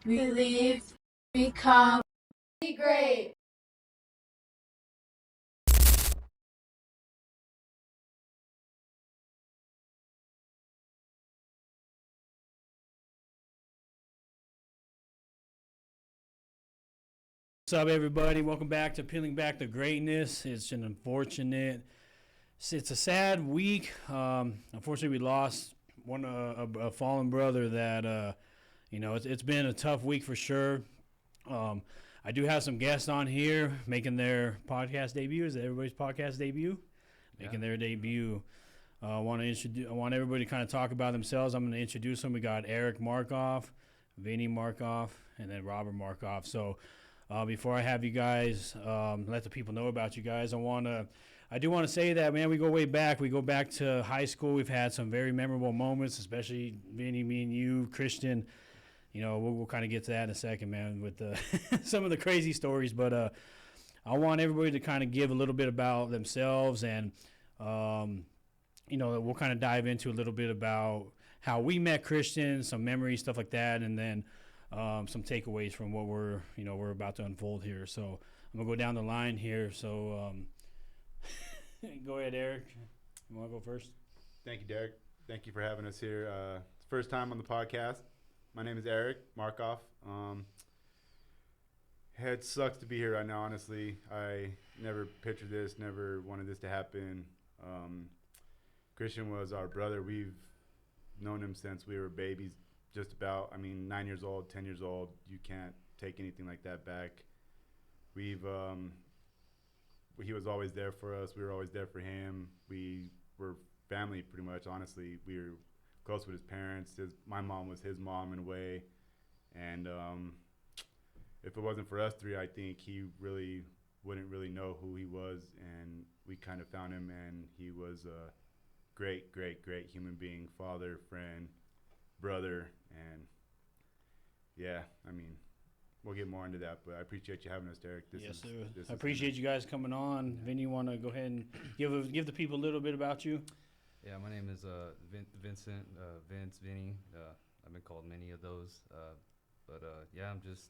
believe, become, be great. What's up, everybody? Welcome back to Peeling Back the Greatness. It's an unfortunate, it's a sad week. Unfortunately, we lost a fallen brother that, it's been a tough week for sure. I do have some guests on here making their podcast debut. Is it everybody's podcast debut? Making their debut. I want everybody to kind of talk about themselves. I'm going to introduce them. We got Erik Markoff, Vinny Markoff, and then Robert Markoff. So, before I have you guys let the people know about you guys, I do want to say that, man, we go way back. We go back to high school. We've had some very memorable moments, especially Vinny, me, and you, Christian. You know, we'll kind of get to that in a second, man, with some of the crazy stories. But I want everybody to kind of give a little bit about themselves, and we'll kind of dive into a little bit about how we met Christian, some memories, stuff like that, and then some takeaways from what we're about to unfold here. So I'm gonna go down the line here. So go ahead, Erik. You want to go first? Thank you, Derek. Thank you for having us here. It's first time on the podcast. My name is Erik Markoff. It sucks to be here right now, honestly. I never pictured this, never wanted this to happen. Christian was our brother. We've known him since we were babies. Just about, 9 years old, 10 years old. You can't take anything like that back. He was always there for us. We were always there for him. We were family, pretty much, honestly. We were close with his parents. My mom was his mom in a way. And if it wasn't for us three, I think he really wouldn't really know who he was. And we kind of found him, and he was a great, great, great human being, father, friend, brother. And we'll get more into that, but I appreciate you having us, Derek. Yes, sir. I appreciate you guys coming on. Vinny, you want to go ahead and give the people a little bit about you? Yeah, my name is Vincent, Vinny. I've been called many of those, but I'm just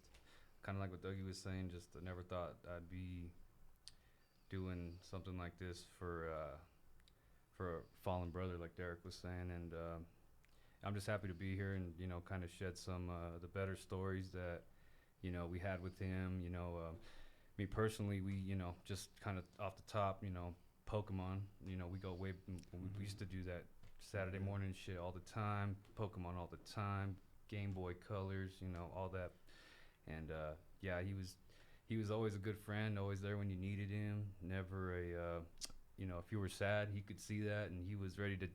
kind of like what Dougie was saying. Just I never thought I'd be doing something like this for a fallen brother, like Derek was saying, and I'm just happy to be here and kind of shed some the better stories that we had with him. Me personally, we just kind of off the top, Pokemon. We go way. We used to do that Saturday morning shit all the time. Pokemon all the time. Game Boy Colors, all that. And he was always a good friend, always there when you needed him. Never if you were sad, he could see that, and he was ready to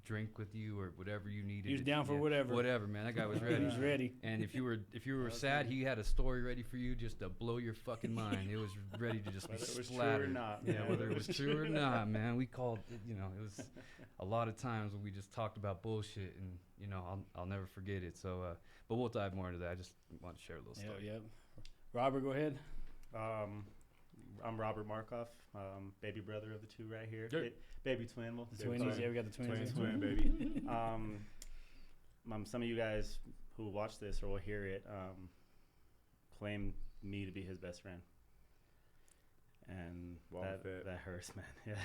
drink with you or whatever you needed. He was down for whatever. Whatever, man. That guy was ready. He was ready. And if you were sad, he had a story ready for you just to blow your fucking mind. It was ready to just be splattered. Whether it was true or not, man. We called it, it was a lot of times when we just talked about bullshit, and I'll never forget it. So but we'll dive more into that. I just want to share a little story. Yeah. Robert, go ahead. I'm Robert Markoff, baby brother of the two right here. Sure. Baby twin. Well, the twinnies, we got the twins. Twin baby. Some of you guys who will watch this or will hear it claim me to be his best friend. And that hurts, man. Yeah,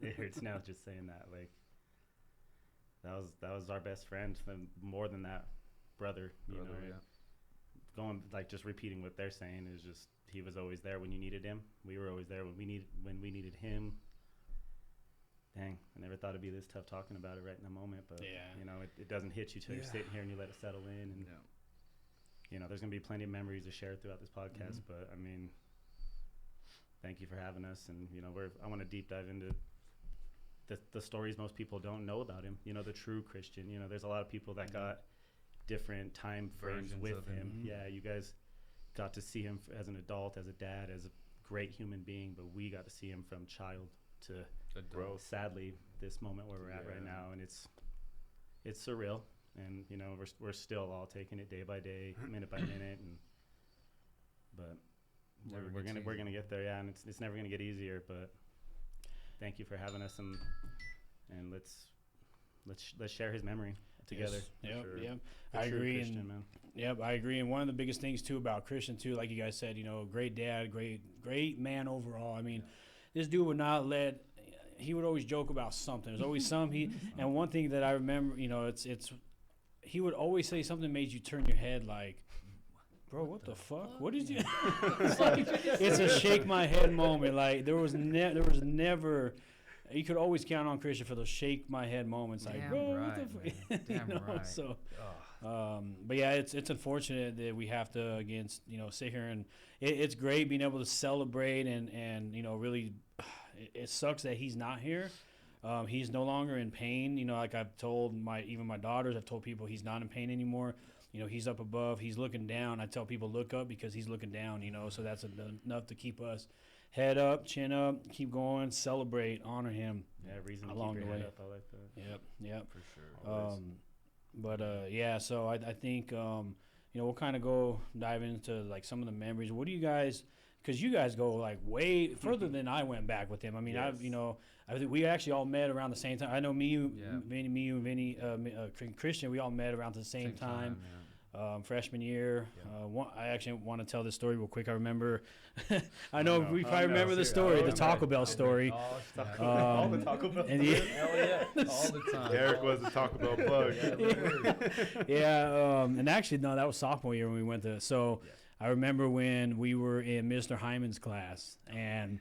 it hurts now just saying that. Like, that was our best friend, and more than that, brother. Going just repeating what they're saying is just he was always there when you needed him. We were always there when we needed him. Dang, I never thought it'd be this tough talking about it right in the moment, but it doesn't hit you till you're sitting here and you let it settle in, and there's gonna be plenty of memories to share throughout this podcast. But thank you for having us, and I want to deep dive into the stories most people don't know about him. The true Christian. There's a lot of people that got different time frames with him. Yeah, you guys got to see him as an adult, as a dad, as a great human being, but we got to see him from child to growth. Sadly, this moment where we're at right now, and it's surreal, and we're still all taking it day by day, minute by minute, but we're gonna get there, and it's never gonna get easier. But thank you for having us, and let's share his memory together. Yes. Sure. Yeah. I agree. And Yep, I agree. And one of the biggest things too about Christian too, like you guys said, great dad, great man overall. I mean, this dude would not let. He would always joke about something. There's always some. And one thing that I remember, it's. He would always say something that made you turn your head like, bro, what the fuck? What did you? It's a shake my head moment. Like there was never. You could always count on Christian for those shake my head moments. Like, bro, what the fuck? Damn right. So, but yeah, it's unfortunate that we have to again, sit here and it's great being able to celebrate and really, it sucks that he's not here. He's no longer in pain. Like I've told my daughters, I've told people he's not in pain anymore. He's up above, he's looking down. I tell people look up because he's looking down, so that's enough to keep us head up, chin up, keep going, celebrate, honor him. Yeah, reason to along keep the your way. head up. I like that. Yep. For sure. But yeah, so I think, we'll kind of go dive into like some of the memories. What do you guys, because you guys go like way further than I went back with him. I mean, Yes. I think we actually all met around the same time. I know you and Vinny, Christian, we all met around the same time. Freshman year. I actually want to tell this story real quick. I remember, I know we probably remember the story, the Taco Bell story. All the Taco Bell. And Hell yeah, all the time. Erik was the Taco Bell plug. And actually, no, that was sophomore year when we went to. So I remember when we were in Mr. Hyman's class, and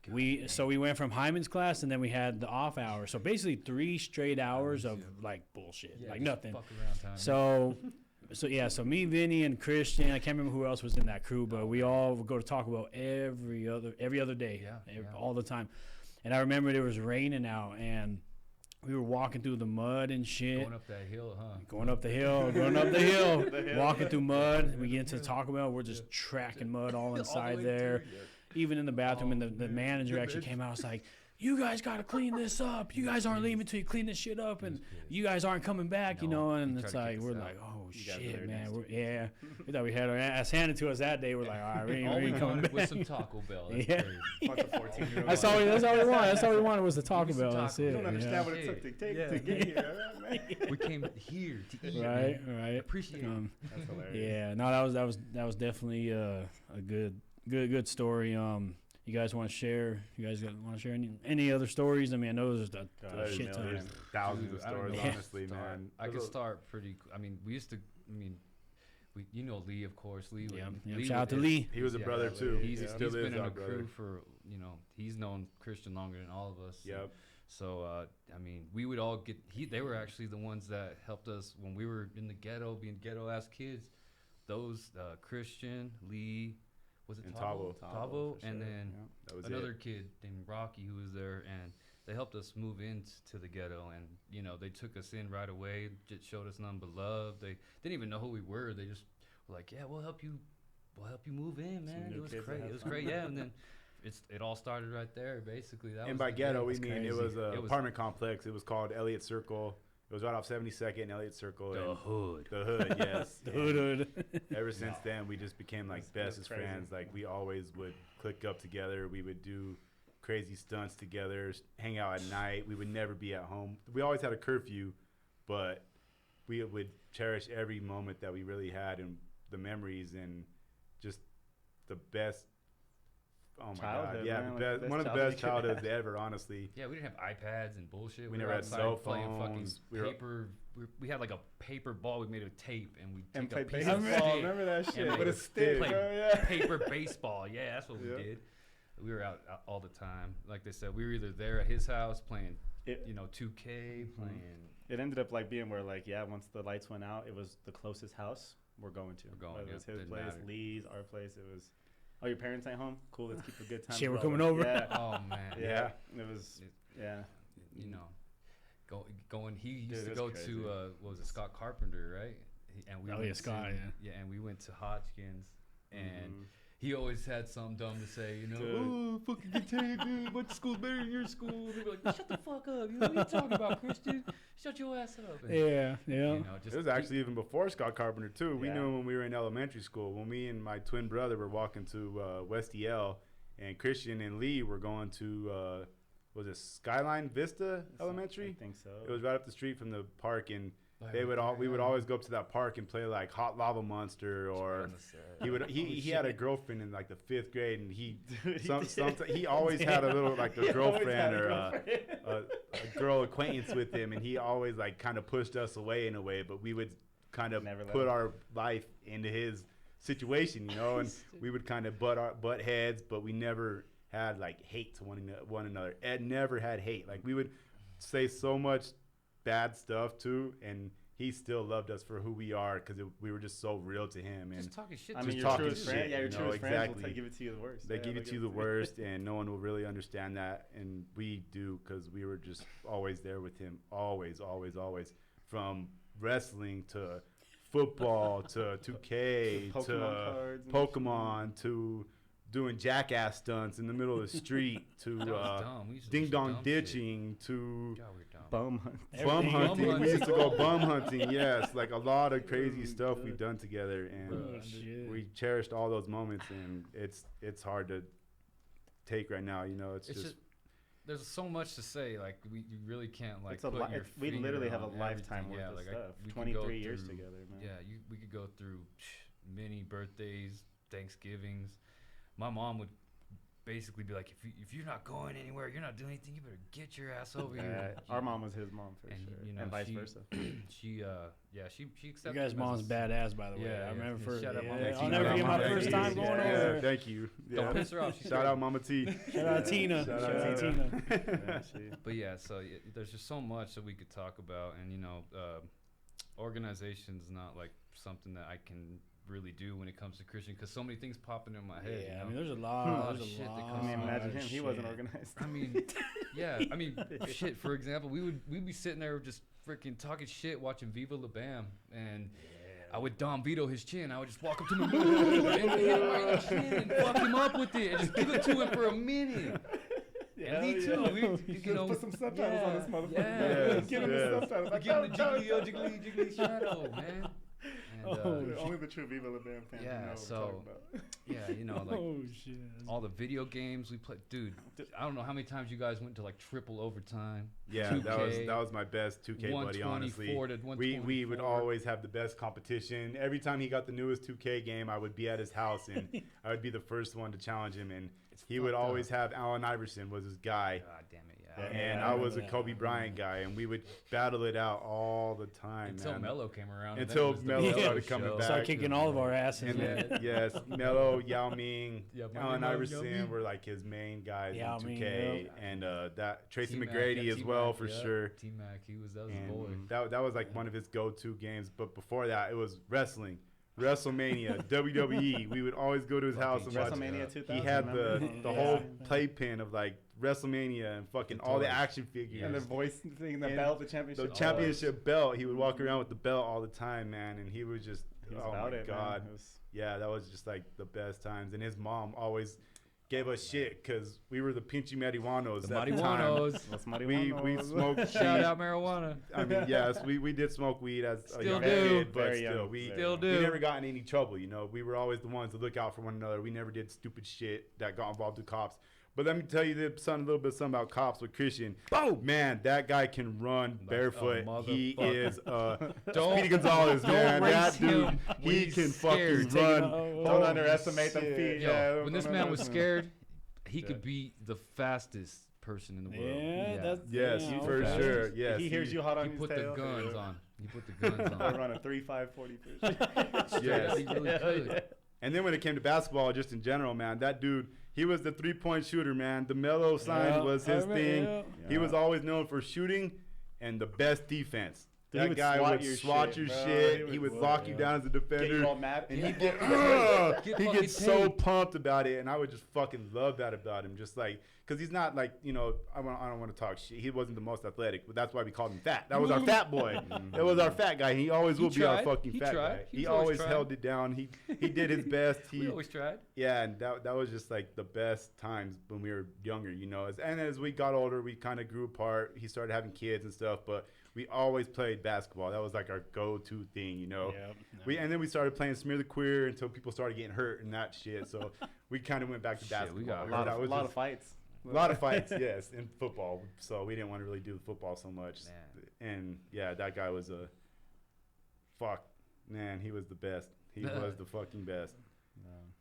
we went from Hyman's class, and then we had the off hour. So basically 3 straight hours of like bullshit, like nothing. Fuck around time. So me, Vinny, and Christian. I can't remember who else was in that crew, but we all would go to Taco Bell every other day, all the time. And I remember it was raining out, and we were walking through the mud and shit. Going up that hill, huh? Going up the hill, walking through mud. We get into Taco Bell, we're just tracking mud all inside the there. Even in the bathroom, and the manager actually came out. I was like, you guys got to clean this up. You guys aren't leaving until you clean this shit up, and you guys aren't coming back, and it's like, we're like, oh, shit, man. We thought we had our ass handed to us that day. We're like, all right, we ain't coming back. With some Taco Bell. That's Bunch of 14-year-olds. That's all we wanted. That's all we wanted was the Taco Bell. That's it. You don't understand what it took to get here. All right, man. We came here to eat. Right. Appreciate it. That's hilarious. Yeah, no, that was definitely a good story. You guys want to share? You guys want to share any other stories? I mean, I know there's a shit ton. There's thousands of stories, honestly, man. I could start pretty. I mean, we used to. I mean, Lee, of course. Lee. Shout out to Lee. He was a brother too. He's Still been is in our a brother. crew for he's known Christian longer than all of us. Yep. So I mean, we would all get. They were actually the ones that helped us when we were in the ghetto, being ghetto ass kids. Those Christian, Lee. Was it Tabo? Tabo, and then that was another kid named Rocky who was there, and they helped us move into the ghetto, and they took us in right away. Just showed us none but love. They didn't even know who we were. They just were like, "Yeah, we'll help you move in, man." It was great. It was great, yeah. And then it all started right there, basically. And by ghetto, we mean crazy. it was an apartment complex. It was called Elliott Circle. It was right off 72nd and Elliott Circle. The hood. The hood, yes. The hood. Ever since then, we just became like bestest crazy. friends. Like we always would click up together. We would do crazy stunts together, hang out at night. We would never be at home. We always had a curfew, but we would cherish every moment that we really had and the memories and just the best. Oh my Childhood, God! Yeah, man, one of the best childhoods ever, honestly. Yeah, we didn't have iPads and bullshit. We were never had outside cell playing phones. fucking paper. We had like a paper ball we made of tape, and we And take a play piece of baseball. stick Remember that shit? and With a make- stick, play bro. Yeah. paper baseball. Yeah, that's what we did. We were out all the time. Like they said, we were either there at his house playing, 2K, playing. It ended up like being where once the lights went out, it was the closest house we're going to. We're going, Whether it was yeah, his didn't place, matter. Lee's, our place. It was. Oh, your parents ain't home? Cool. Let's keep a good time. Shit, we're rolling. coming over. Yeah. Oh man. Yeah. It was. Yeah. Going. He used Dude, to it go was crazy. to what was it, Scott Carpenter, right? And we Oh, went yeah, Scott, to, yeah. and we went to Hodgkins, and Mhm. he always had something dumb to say, Dude. oh, fucking get dude, my school's better than your school. They'd be like, shut the fuck up, what are you talking about, Christian? Shut your ass up. And, Yeah. It was actually even before Scott Carpenter too. We Yeah. knew him when we were in elementary school. When me and my twin brother were walking to West EL, and Christian and Lee were going to was it Skyline Vista Elementary? I think so. It was right up the street from the park, and we would always go up to that park and play like Hot Lava Monster, or he had a girlfriend in like the 5th grade, and he always had a little like a girlfriend or a girl acquaintance with him, and he always like kind of pushed us away in a way, but we would kind of put our life into his situation, you know, and we would kind of butt heads, but we never had like hate to one another. Ed never had hate. Like we would say so much bad stuff too, and he still loved us for who we are because we were just so real to him. And just talking shit. I mean, your truest friend, your truest friends will give it to you the worst. They give it to you the worst, and no one will really understand that, and we do because we were just always there with him, always, always, always, from wrestling to football to 2K to Pokemon to doing jackass stunts in the middle of the street to ding dong ditching to bum hunting. Bum hunting. We used to go bum hunting. Yes, like a lot of crazy stuff we've done together, and we cherished all those moments. And it's hard to take right now. You know, it's just there's so much to say. Like you really can't like. We literally have a lifetime worth of stuff. 23 years together, man. Yeah, we could go through many birthdays, Thanksgivings. My mom would basically be like, if you're not going anywhere, you're not doing anything, you better get your ass over here. Our mom was his mom for sure, you know, and vice versa. She accepted. You guys' mom's badass, by the way. Yeah, I remember first. Shout out I'll never forget my first time going over. Thank you. Don't piss her off. Shout out Mama T. Shout out Tina. Shout out Tina. But yeah, so there's just so much that we could talk about, and you know, organization's not like something that I can really do when it comes to Christian, because so many things popping in my head. Yeah, you know? I mean, there's a lot of shit that I mean, imagine him. He wasn't organized. I mean, yeah. I mean, shit. For example, we'd be sitting there just freaking talking shit, watching Viva La Bam, and I would Dom Vito his chin. I would just walk up to him and hit him right in the chin and fuck him up with it, and just give it to him for a minute. And me too. You know, put some subtitles on this motherfucker. Yeah, give him the subtitles. Give him the jiggly shadow, man. And, only the true Viva La Bam fans know what we're talking about. Yeah, you know, like all the video games we played. Dude, I don't know how many times you guys went to like triple overtime. Yeah, 2K, that was my best 2K buddy, honestly. We would always have the best competition. Every time he got the newest 2K game, I would be at his house, and I would be the first one to challenge him, and he would always have Allen Iverson was his guy. God damn it, and I was a Kobe Bryant guy, and we would battle it out all the time. Until Melo came around. Until Melo started coming back. Started kicking all of our asses. Yes, Melo, Yao Ming, Allen Iverson were like his main guys in 2K, and that Tracy McGrady as well for sure. T-Mac, that was a boy. That was like one of his go-to games. But before that, it was wrestling. WrestleMania, WWE. We would always go to his house and watch. WrestleMania 2000. He had the whole playpen of like WrestleMania and fucking all the action figures. And the voice thing, the belt, the championship. The championship belt. He would walk around with the belt all the time, man. And he was just, oh my God. Yeah, that was just like the best times. And his mom always gave us shit because we were the pinchy marijuanos at the time. We smoked. Shout out marijuana. I mean, yes, we did smoke weed as a young do. kid, but still, we never got in any trouble. You know, we were always the ones to look out for one another. We never did stupid shit that got involved with cops. But let me tell you a little bit something about cops with Christian. Oh man, that guy can run barefoot. He is Speedy Gonzalez, man. That dude, he can fucking run. Don't underestimate them feet. Yo, when this man was scared, he could be the fastest person in the world. Yes, for sure. Yes, he hears you hot on his tail. He put the guns on. He put the guns on. I run a 3.5 40 push. Yes, he really could. And then when it came to basketball, just in general, man, that dude, he was the 3-point shooter, man. The Melo sign was his thing. Yeah. He was always known for shooting and the best defense. That guy would swat your shit. He would lock you down as a defender. Get you all mad. And he gets so pumped about it. And I would just fucking love that about him. Just like, because he's not like, you know, I don't want to talk shit. He wasn't the most athletic, but that's why we called him fat. That was our fat boy. That was our fat guy. He always will be our fucking fat guy. He always held it down. He did his best. We always tried. Yeah, and that was just like the best times when we were younger, you know. And as we got older, we kind of grew apart. He started having kids and stuff, but we always played basketball. That was like our go-to thing, you know. And then we started playing Smear the Queer until people started getting hurt and that shit. So we kind of went back to basketball. We got a lot of fights. A lot of fights, yes, in football. So we didn't want to really do football so much. Man. And yeah, that guy was fuck, man, he was the best. He was the fucking best.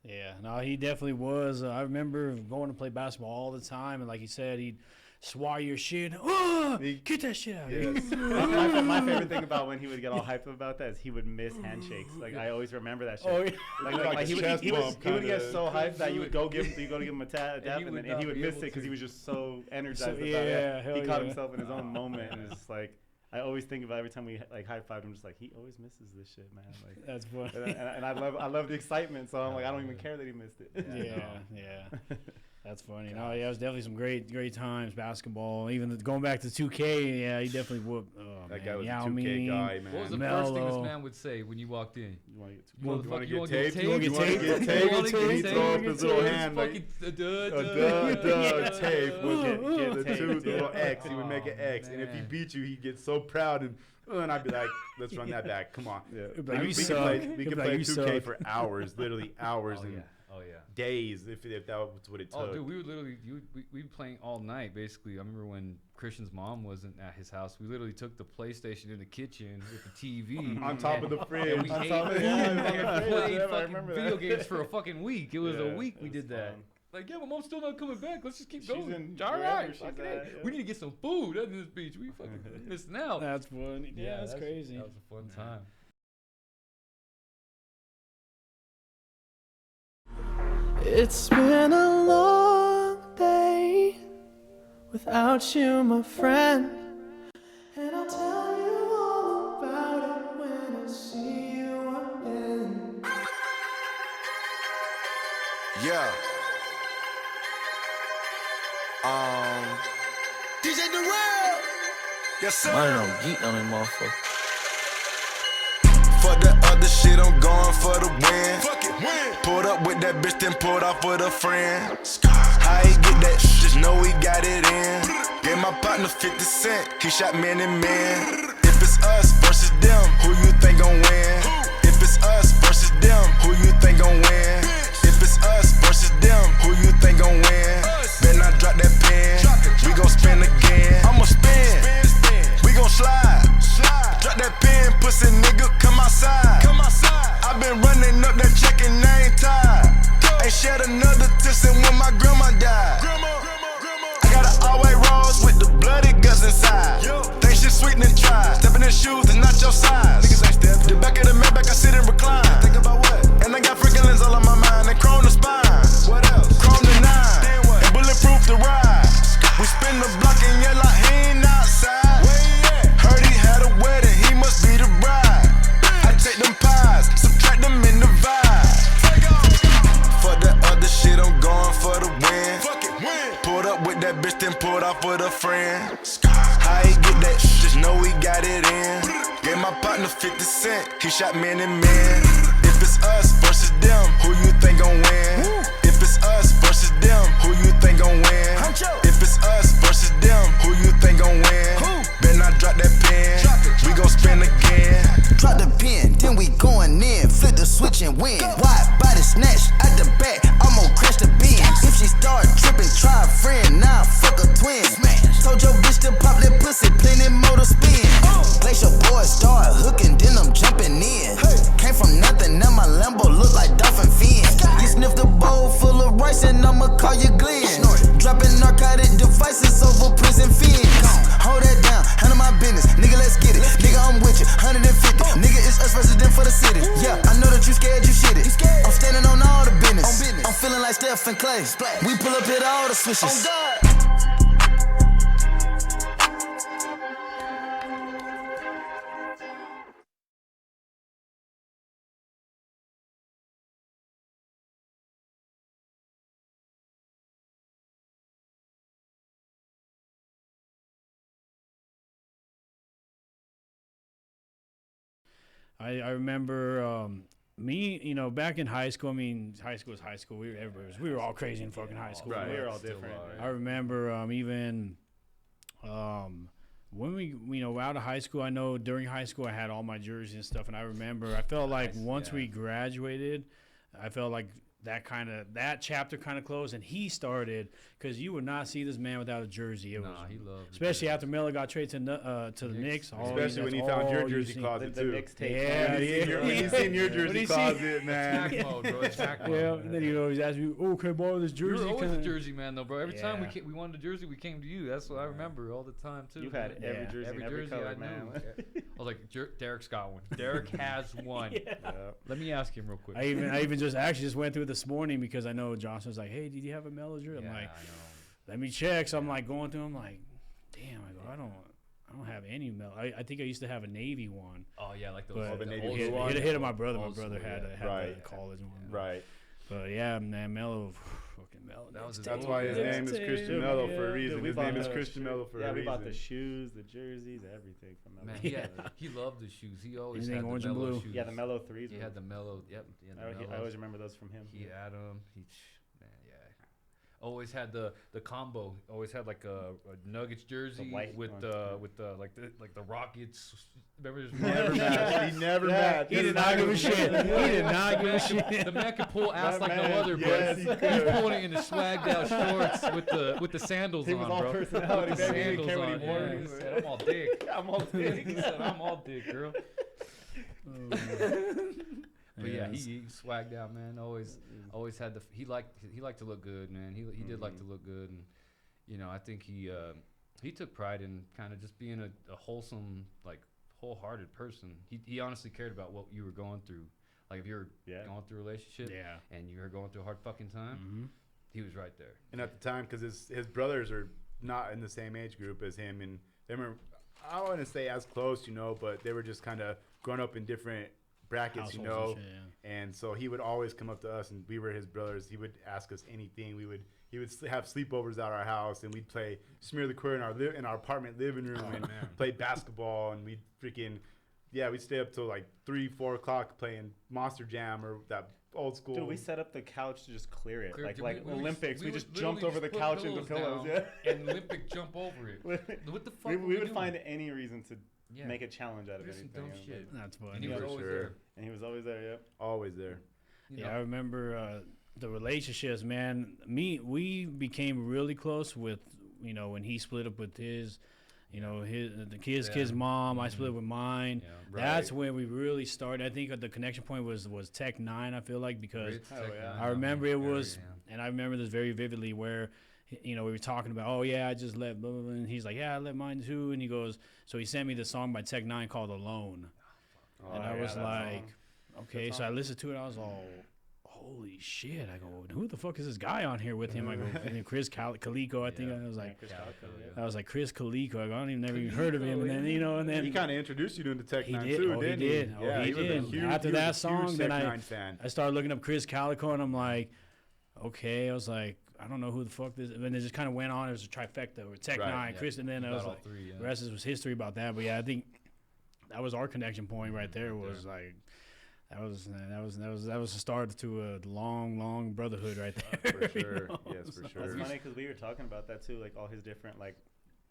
Yeah, no, he definitely was. I remember going to play basketball all the time, and like you said, he'd swat your shit. Oh, get that shit out of here. Yes. My favorite thing about when he would get all hyped about that is he would miss handshakes. Like I always remember that shit. Oh, yeah. Like he would get so hyped that you would go give him a tap, and he would miss it because he was just so energized. About it. He caught himself in his own moment, and it's just like. I always think about every time we like high five him, just like he always misses this shit, man. Like that's funny. And I love the excitement, so I'm like I don't even care that he missed it. Yeah. That's funny. No, yeah, it was definitely some great times basketball. Even going back to 2K, yeah, he definitely whooped. Oh, That man. guy was Yao a 2K Ming. guy, man. What was the Mellow. first thing this man would say when you walked in? You want to get You want to Motherfucker, get taped? You wanna get taped? Get taped? And he throw up his little hand like tape with the two little X. He would make an X, and if he beat you, he'd get so proud and I'd be like, "Let's run that back. Come on." Yeah. Like, I mean, you we suck. could play 2K for hours, literally hours and Oh yeah. days if that was what it took. Oh, dude, we would literally we playing all night basically. I remember when Christian's mom wasn't at his house, we literally took the PlayStation in the kitchen with the TV on top of the fridge. and we ate and played fucking video games for a fucking week. It was a week we did that. Fun. Like, yeah, my mom's still not coming back. Let's just keep She's going. in All wherever right, she's fucking at, A. yeah. We need to get some food at this beach. We fucking missing out. That's funny. Yeah, that's crazy. That was a fun time. It's been a long day without you, my friend. And I'll tell you all about it when I see you again. Yeah. DJ Durrell. Yes, sir. I don't geek on that motherfucker. Fuck the other shit, I'm going for the win. Fuck it, win. Pulled up with that bitch, then pulled off with a friend. How he get that shit, just know he got it in. Gave my partner 50 cent, he shot man and man. If it's us versus them, who you think gon' win? If it's us versus them, who you think gon' win? If it's us versus them, who you think gon' win? Better not drop that pen, we gon' spin again. I'ma spin, we gon' slide. Drop that pen, pussy nigga, come outside. I been running up that check and I ain't tired. Ain't shed another tear since when my grandma died. I got an all-white rose with the bloody guts inside. Think shit sweet and try. Stepping in shoes and not your size. The back of the Maybach, I sit and recline. Think about what? And I got freaking all on my mind and chrome the spine. What else? Chrome the 9 and bulletproof the ride. We spin the block and yell like he ain't outside. Heard he had a wedding, he must be the bride. I take them pies, subtract them in the vibe. Fuck that other shit, I'm going for the win. Pulled up with that bitch, then pulled off with a friend. How he get that shit, just know he got it in. Gave my partner 50 cent, he shot man and man. If it's us versus them, who you think gon' win? If it's us versus them, who you think gon' win? If it's us versus them, who you think gon' win? Better not drop that pen, we gon' spin again. Drop the pin, then we going in. Flip the switch and win. Wide body snatch at the back, I'm gon' crash the bin. If she start tripping, try a friend, nah, fuck a twin. Told your bitch to pop that pussy, plenty motor spin. Glacier boys start hooking, then I'm jumping in. Came from nothing, now my Lambo look like dolphin fin. You sniff the bowl full of rice and I'ma call you Glenn. Dropping narcotic devices over prison fins. Hold that down, handle my business, nigga, let's get it. Nigga, I'm with you, 150. Nigga, it's us versus them for the city. Yeah, I know that you scared, you shit it. I'm standing on all the business. I'm feeling like Steph and Clay. We pull up, hit all the switches. I remember me, back in high school. I mean, high school was high school. We were all crazy in fucking high school. Right. We were all different. I remember even when we out of high school. I know during high school I had all my jerseys and stuff, and I remember I felt like once we graduated, I felt like that chapter kind of closed, and he started because you would not see this man without a jersey. It was he loved especially after Melo got traded to the Knicks. Especially when he found your jersey closet The too. Knicks take Yeah, When you seen your jersey closet, man. Attack mode, bro. Attack mode. Yeah, and then he always asked me, "Oh, can I borrow this You jersey?" were always Kinda- a jersey man, though, bro. Every time Yeah. we wanted a jersey, we came to you. That's what I remember all the time, too. You had man. every Yeah. jersey, Every in every jersey color, I knew. man. I was like, Derek's got one. Derek has one. Yeah. Let me ask him real quick. I even just went through it this morning because I know Johnson was like, "Hey, did you have a Melo jersey?" I'm Yeah, like, I know. "Let me check." So I'm like going through. I'm like, "Damn!" I go, "I don't have any Melo. I think I used to have a Navy one, Oh, yeah, like those. but the Navy old blue hit, one? hit of my brother. My Old brother school, had yeah. had Right. the college one. Right. But yeah, man, Melo, fucking Melo. That was his That's Oh, why his yeah. name is Dude, Christian yeah. Melo for a Dude, reason. we His bought name is the Christian Melo for a Yeah, we reason. bought the shoes, the jerseys, everything from Melo. Man, Yeah. he loved the shoes. He always Anything had orange the and Melo blue. shoes. Yeah, the Melo threes. He were- had the Melo. Yep. He had the I Melos. always remember those from him. He had them. Man, yeah. Always had the combo. Always had like a Nuggets jersey white with one. the Rockets. Remember his Never matched. He never matched. He did not give a shit. He did not give a shit. The man could pull ass That like no man, other, yes, bro. he He's could. pulling it in the swagged out shorts with the sandals He on, was all bro. personality, With the baby. He didn't sandals care what he on. wore. Yeah, he said, "I'm all dick." I'm all big. He said, "I'm all dick, girl." But yeah, he swagged out, man. Always had the. He liked to look good, man. He did like to look good, and you know, I think he took pride in kind of just being a wholesome, like wholehearted person. He honestly cared about what you were going through. Like if you were going through a relationship, Yeah. and you were going through a hard fucking time, he was right there. And at the time, because his brothers are not in the same age group as him, and they were, I don't want to say as close, you know, but they were just kind of growing up in different brackets, you know. Households and shit, And so he would always come up to us, and we were his brothers. He would ask us anything. He would have sleepovers at our house, and we'd play Smear the Queer in our apartment living room, and play basketball, and we'd freaking we'd stay up till like 3-4 o'clock playing Monster Jam or that old school. Dude, we set up the couch to just clear it. Dude, like we Olympics. We would just literally jumped over the put couch into pillows. down Yeah. and Olympic jump over it. What the fuck? we were would doing? find any reason to Yeah. make a challenge out of There's some anything. dumb yeah. shit. That's And funny. he was For always sure. there. And he was always there, yep. Always there. You Yeah, know? I remember the relationships, man. We became really close with, you know, when he split up with his, you know, the kid's mom. I split up with mine. Yeah. That's when we really started. I think the connection point was Tech 9. I feel like because Ritz, Oh, Tech yeah. Nine, I remember it was, yeah. and I remember this very vividly where, you know, we were talking about, oh yeah, I just let blah, blah, blah, and he's like, yeah, I let mine too, and he goes, so he sent me the song by Tech 9 called Alone, and I was like, okay, Good so I song. listened to it, I was all, holy shit, I go, who the fuck is this guy on here with him? I go, and then Chris Calico, I think, I was like, Chris Calico, Calico, yeah. yeah. I was like, Chris Calico, I go, I don't even never even heard of him, and then, you know, and then He kind of introduced you to the Tech He 9 did. too, Oh, he didn't did. Oh, Yeah, he was a did. huge- After he was that a huge song, then Tech 9 fan. I started looking up Chris Calico, and I'm like, okay. I was like, I don't know who the fuck this. And then it just kind of went on. It was a trifecta or Tech Right. 9, Yeah. Chris, and then I About was all like, three, yeah. the rest was history about that. But yeah, I think that was our connection point right there. Was like, that was the start to a long brotherhood right there. For you sure. know? Yes, for That's sure. funny because we were talking about that too. Like all his different, like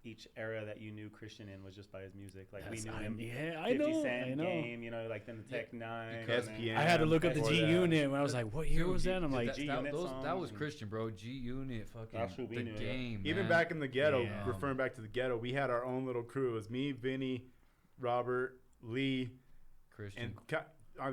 each era that you knew Christian in was just by his music. Like we knew him. Yeah, I 50 know. Cent I know. Game, you know, like then the Tech 9. because- and then- SPM. I had to look up the before G that. Unit when I was like, what year Dude, was that? I'm dude, like, that, G-Unit that was songs. Christian, bro. G Unit, fucking That's what we the knew, yeah. game. Even man. back in the ghetto, Yeah. referring back to the ghetto, we had our own little crew. It was me, Vinny, Robert, Lee, Christian. and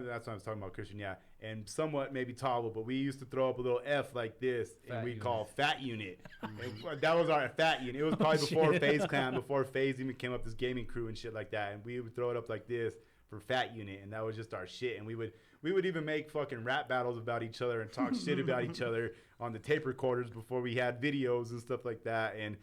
that's what I was talking about, Christian, yeah. And somewhat maybe Toggle, but we used to throw up a little F like this, Fat and we Unit. call Fat Unit. And that was our Fat Unit. It was probably before FaZe Clan, before FaZe even came up, this gaming crew and shit like that. And we would throw it up like this for Fat Unit, and that was just our shit. And we would even make fucking rap battles about each other and talk shit about each other on the tape recorders before we had videos and stuff like that. And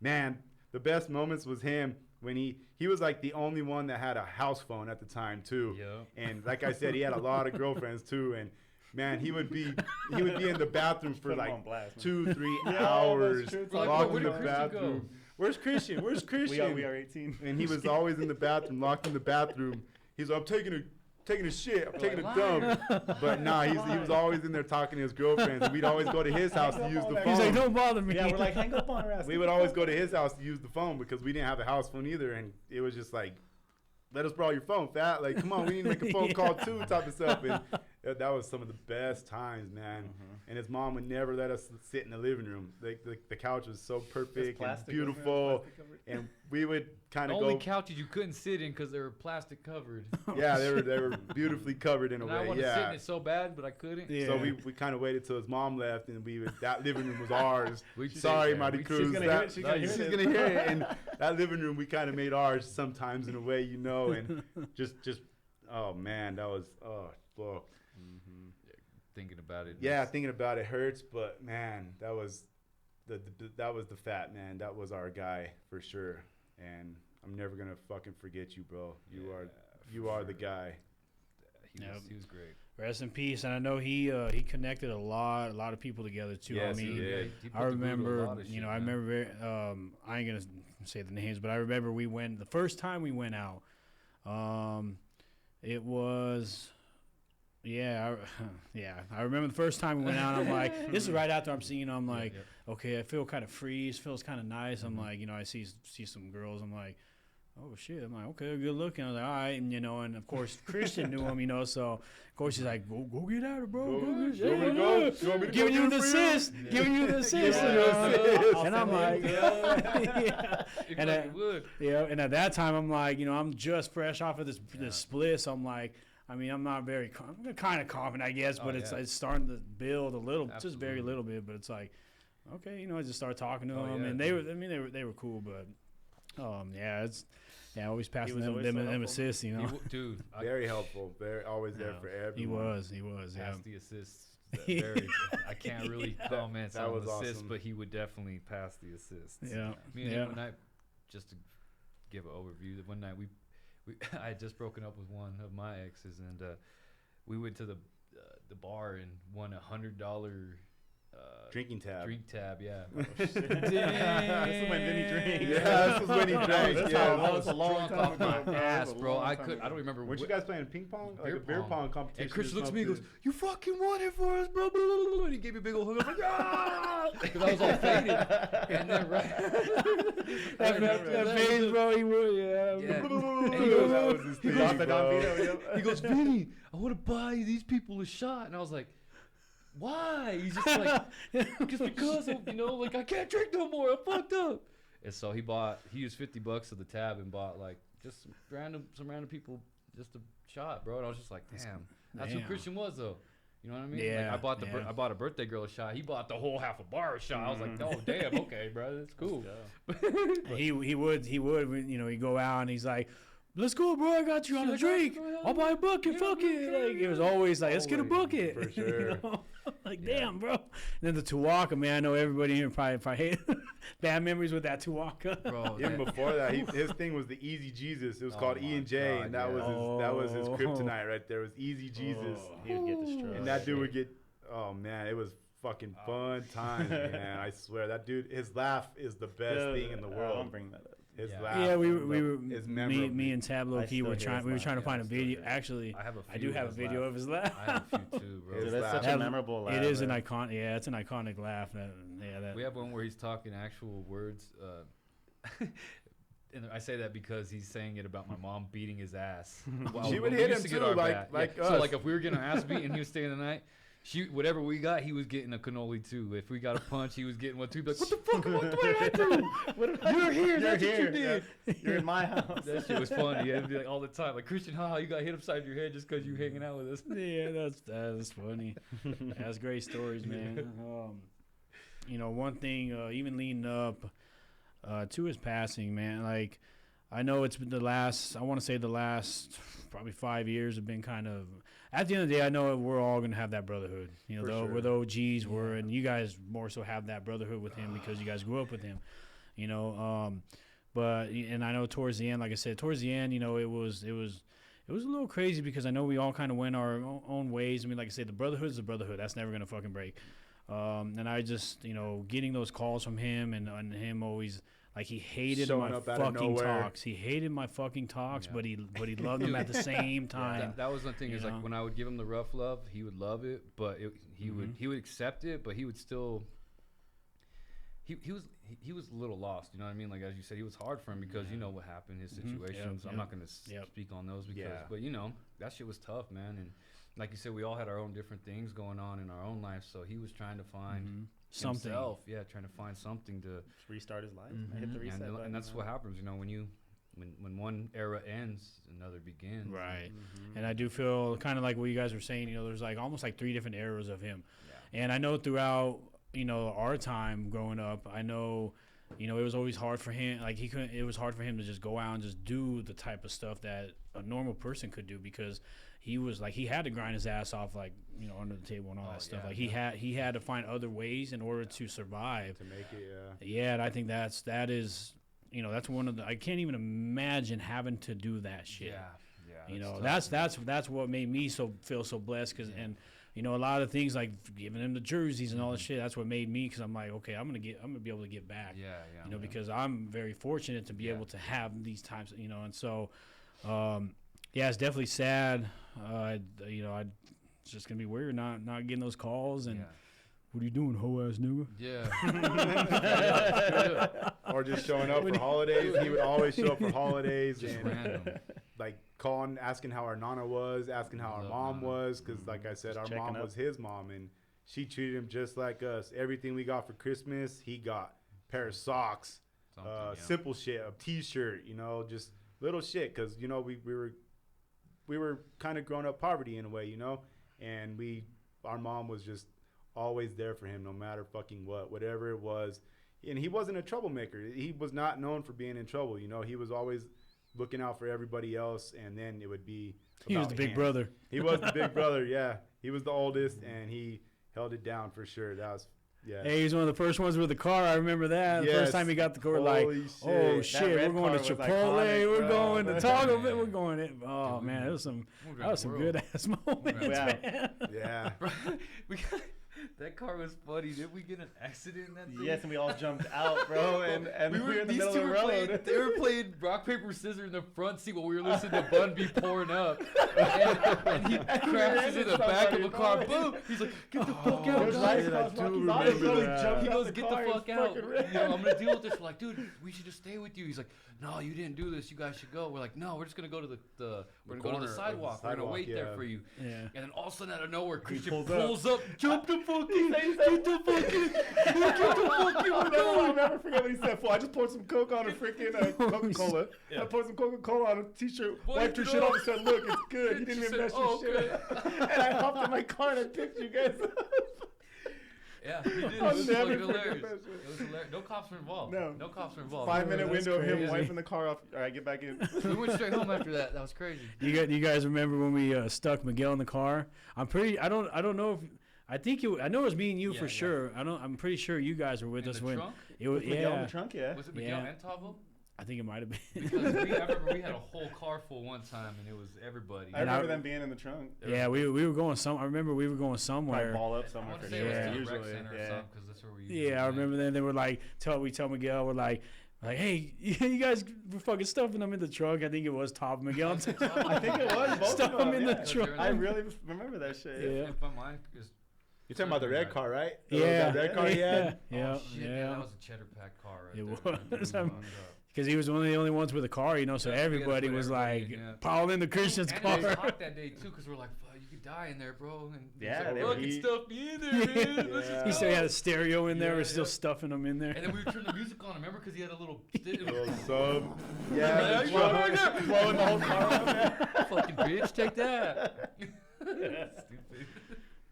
man, the best moments was him when he was like the only one that had a house phone at the time too. Yeah. And like I said, he had a lot of girlfriends too. And man, he would be in the bathroom for Put him like on blast, man. 2-3 Yeah, hours that's true. It's like, locked where in did the Christian go? bathroom. Where's Christian? Where's Christian? we are 18. And he was always in the bathroom, locked in the bathroom. He's like, I'm taking a shit. I'm taking a dump. But nah, he was always in there talking to his girlfriends. And we'd always go to his house to use the phone. he's like, don't bother me. Yeah, we're like, hang up on her ass. We would always go to his house to use the phone because we didn't have a house phone either. And it was just like, let us borrow your phone, fat. Like, come on, we need to make a phone call too, type of stuff. And that was some of the best times, man. And his mom would never let us sit in the living room. The couch was so perfect and beautiful, and we would kind of go. The only couches you couldn't sit in because they were plastic covered. Yeah, they were beautifully covered in a and way. I wanted to sit in it so bad, but I couldn't. Yeah. So we kind of waited till his mom left, and that living room was ours. We'd Sorry, sit there. Marty Cruz. She's gonna hear it. And that living room we kind of made ours sometimes in a way, and just oh man, that was fuck. Thinking about it. Yeah, thinking about it hurts, but man, that was the fat man. That was our guy for sure, and I'm never gonna fucking forget you, bro. You are the guy. He was great. Rest in peace. And I know he connected a lot of people together too. Yes, I mean, he did. I remember, I remember. I ain't gonna say the names, but I remember the first time we went out. It was. Yeah, I remember the first time we went out. I'm like, this is right after I'm seeing. I'm like, okay, I feel kind of free. It feels kind of nice. I'm like, I see some girls. I'm like, oh shit. I'm like, okay, good looking. I was like, all right, and and of course Christian knew him, so of course he's like, go get at her, bro. Giving you the assist, giving you the assist. And I'm like, and at that time I'm like, I'm just fresh off of this split, so I'm like. I mean, I'm not very kind of confident, I guess, but it's starting to build a little, just very little bit. But it's like, okay, I just started talking to them, and they were cool, but always passing them assists, Dude, very helpful, always there for everyone. He was, passed the assists. I can't really comment on the assists, but he would definitely pass the assists. Yeah, me and him one night, just to give an overview, one night I had just broken up with one of my exes, and we went to the bar and won $100 drinking tab. Drink tab, yeah. This is when Vinny drank. Yeah, this was when he drank. That was a long time ago, my ass, bro. I don't remember. Weren't you guys playing ping pong? Like a beer pong competition. And Chris looks at me and goes, "You fucking won it for us, bro." And he gave me a big old hug. I'm like, ah! Because I was all faded. And then that face, bro, he would, yeah. And That was his thing, he goes, "Vinny, I want to buy these people a shot." And I was like, why? He's just like, just because of, like, I can't drink no more. I'm fucked up. And so he used $50 of the tab and bought like just some random people just a shot, bro. And I was just like, damn, that's who Christian was though. You know what I mean? Yeah. Like I bought a birthday girl a shot. He bought the whole half a bar a shot. I was like, oh damn, okay, bro, that's cool. he would, he'd go out and he's like, let's go, bro. I got you on a drink. I'll buy a bucket. Fuck it. Like, it was always like, let's get a bucket. For sure. Like, damn, bro. And then the Tuwaka, man. I know everybody here probably hate bad memories with that Tuwaka. Bro, even before that, his thing was the Easy Jesus. It was called E&J, and that was his kryptonite right there. It was Easy Jesus. He would get destroyed. And that dude would get. Oh man, it was fucking fun times, man. I swear, that dude. His laugh is the best thing in the world. Don't bring that up. His laugh. Yeah, we were me and I Tablo Key were still hear trying. his We were trying to laugh. find a I still video. hear it. Actually, I do have a video of his laugh. I have a few too, bro. Dude, that's such laugh. a memorable laugh. It is an man. icon. Yeah, it's an iconic laugh. We have one where he's talking actual words. And I say that because he's saying it about my mom beating his ass. She would We hit used him to get too, our like bat. us. So like if we were getting our ass beat and he was staying the night, whatever we got, he was getting a cannoli too. If we got a punch, he was getting one too. He'd be like, what the fuck? What did I do? You're here. That's what you did. You're in my house. That shit was funny. It'd be like all the time. Like, Christian, you got hit upside your head just because you hanging out with us. Yeah, that's funny. That's great stories, man. One thing, even leading up to his passing, man, like, I know it's been the last probably 5 years have been kind of, at the end of the day, I know we're all going to have that brotherhood, where the OGs were, and you guys more so have that brotherhood with him because you guys grew up with him, but, and I know towards the end, like I said, it was a little crazy because I know we all kind of went our own ways. I mean, like I said, the brotherhood is the brotherhood. That's never going to fucking break. And I just, getting those calls from him and him always, like, he hated Showing my up out of fucking nowhere. talks. He hated my fucking talks, but he loved them at the same time. That was one thing. Is like when I would give him the rough love, he would love it, but he would accept it, but he would still. He was a little lost, you know what I mean? Like, as you said, he was hard for him because you know what happened, his situations. I'm not going to speak on those because, but that shit was tough, man. And like you said, we all had our own different things going on in our own lives. So he was trying to find something. himself, trying to find something to restart his life. Hit the reset button, and that's what happens, when one era ends, another begins. Right. And I do feel kind of like what you guys were saying. There's like almost like 3 different eras of him, and I know throughout our time growing up, I know. It was always hard for him. Like it was hard for him to just go out and just do the type of stuff that a normal person could do, because he was like, he had to grind his ass off, like, under the table and all that stuff. Like he had to find other ways in order to survive. To make it, Yeah, and I think that is, that's one of the, I can't even imagine having to do that shit. That's what made me feel so blessed, and a lot of things like giving him the jerseys and all that shit. That's what made me, because I'm like, okay, I'm gonna be able to get back. Because I'm very fortunate to be able to have these times. And so, it's definitely sad. It's just gonna be weird not getting those calls and. What are you doing, hoe ass nigga? Yeah. Or just showing up for holidays. He would always show up for holidays Just and random. like calling, asking how our nana was, asking how our mom was, because like I said, Just our mom checking was his mom, and she treated him just like us. Everything we got for Christmas, he got. Pair of socks, simple shit, a T-shirt, just little shit, because we were kind of growing up poverty in a way, and our mom was just always there for him, no matter fucking whatever it was. And he wasn't a troublemaker. He was not known for being in trouble. He was always looking out for everybody else, and then it would be he was the big brother. He was the big brother. Yeah, he was the oldest, and he held it down for sure. That was. Yeah. Hey, he's one of the first ones with the car. I remember that. The first time he got the car, oh shit, we're going to Chipotle, we're going to Taco Bell, we're going in. Oh man, that was some good ass moments, man. Yeah. That car was funny. Did we get an accident in that thing? Yes, and we all jumped out, bro, and we were in the middle of the road. They were playing rock, paper, scissors in the front seat while we were listening to Bun B pouring up. And he crashes in the back of a car. Boom! He's like, get the fuck out, guys. I do remember that. He goes, get the fuck out. I'm going to deal with this. We're like, dude, we should just stay with you. He's like, no, you didn't do this. You guys should go. We're like, no, we're just going to go to the sidewalk. We're going to wait there for you. Yeah. And then all of a sudden, out of nowhere, Christian pulls up, jump the fuck in. I'll never forget what he said. I just poured some Coke on a freaking Coca-Cola. I poured some Coca-Cola on a T-shirt, wiped your shit off and said, look, it's good. You didn't even mess your shit up. And I hopped in my car and I picked you guys up. Yeah, he did. It was fucking hilarious. It was hilarious. No cops were involved. No cops were involved. 5-minute window of him wiping the car off. All right, get back in. We went straight home after that. That was crazy. You guys remember when we stuck Miguel in the car? I don't know if. I know it was me and you for sure. I'm pretty sure you guys were with us when trunk? It was. Miguel in the trunk, yeah. Was it Miguel and Tavo? I think it might have been. Because I remember we had a whole car full one time, and it was everybody. I remember them being in the trunk. Yeah, we were going I remember we were going somewhere. Probably ball up somewhere for sure. It was the rec center or something, because that's where we usually I remember then they were like, we tell Miguel, we're like, hey, you guys were fucking stuffing them in the trunk. I think it was Top Miguel. I think it was both Stuff of them in the trunk. I really remember that shit. Yeah. If my mind is. You're talking about the red car, right? Yeah. That red car he had? Yeah. Oh, shit, yeah. That was a cheddar pack car right It there. was. Because he was one of the only ones with a car, so everybody was like, Paul in the Christian's car. And it was hot that day, too, because we're like, fuck, you could die in there, bro. And yeah, he's like, fucking stuff me in there, man. He still had a stereo in there. We're still stuffing them in there. And then we would turn the music on, remember? Because he had a little sub. Yeah, blowing the whole car up. Fucking bitch, take that. Stupid.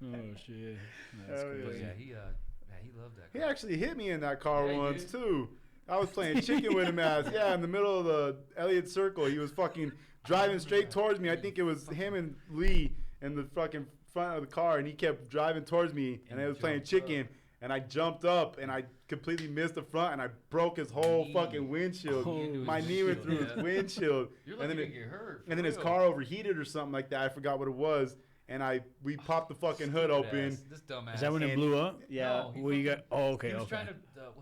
Oh, shit. That's cool. Yeah, he loved that car. He actually hit me in that car once, did? too. I was playing chicken with him in the middle of the Elliott Circle. He was fucking driving straight towards me. I think it was him and Lee in the fucking front of the car, and he kept driving towards me, and I was playing chicken, and I jumped up, and I completely missed the front, and I broke his whole fucking windshield. My knee went through his windshield. You're lucky to get hurt. And then his car overheated or something like that. I forgot what it was. And we popped the fucking hood open. This dumbass. Is that when it blew up? Yeah. No, Well, you got. Oh, okay. He was Okay. trying to.